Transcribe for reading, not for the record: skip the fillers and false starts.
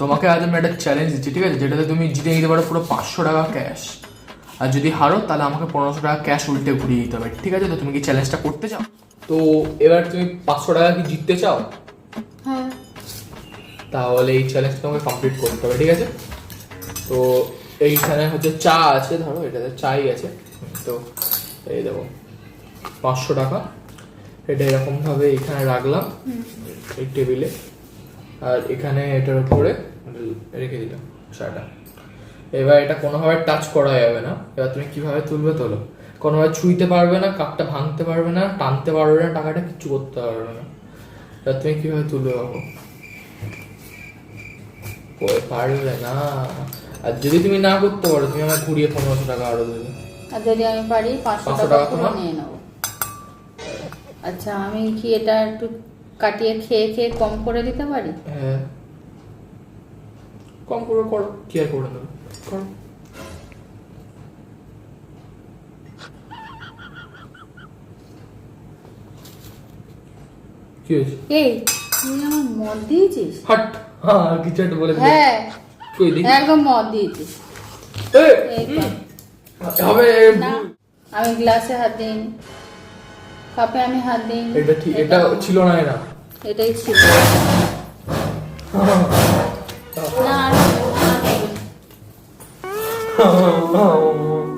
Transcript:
তোমাকে আজ আমি একটা চ্যালেঞ্জ দিচ্ছি, ঠিক আছে, যেটাতে তুমি জিতে নিতে পারো পুরো 500 টাকা ক্যাশ। আর যদি হারো তাহলে আমাকে 1500 টাকা ক্যাশ উল্টে ঘুরিয়ে দিতে হবে, ঠিক আছে? তো তুমি কি চ্যালেঞ্জটা করতে চাও? তো এবার তুমি 500 টাকা কি জিততে চাও? হ্যাঁ। তাহলে এই চ্যালেঞ্জটা তোমাকে কমপ্লিট করতে হবে, ঠিক আছে? তো এইখানে হচ্ছে চা আছে, ধরো এটাতে চাই আছে। তো এই দেবো 500 টাকা, এটা এরকমভাবে এখানে রাখলাম এই টেবিলে, আর এখানে এটার উপরে রেখে দিলাম চাটা। এবার এটা কোনোভাবে টাচ করা যাবে না। এবার তুমি কিভাবে তুলবে তোলো, কোনোভাবে ছুঁইতে পারবে না, কাপটা ভাঙতে পারবে না, টানতে পারবে না, টাকাটা কিচ্ছু করতে পারবে না। এবার তুমি কিভাবে তুলবে বাবু? পারবে না। আর যদি তুমি না করতে পারো, তুমি আমার ঘুরিয়ে 1500 টাকা আরো দেবে। আর যদি আমি পারি 500 টাকা পুরো নিয়ে নেবো। আচ্ছা, আমি কি এটা একটু কাটিয়ে খেয়ে খেয়ে কম করে দিতে পারি? হ্যাঁ, কম করে করো, কি আর করে দেবে, করো। কি হয়েছে? এই তুই আমার মদ দিয়েছিস? হাট, হ্যাঁ কিছু একটা বলে দিলে। হ্যাঁ, কই দেখি। একদম মদ দিয়েছিস। এ, এই কর। হবে না, আমি গ্লাসে হাত দিইনি, কাপে আমি হাত দিইনি। এটা ঠিক, এটা ছিল না এরা। এটাই ছিল। না, আর হবে না।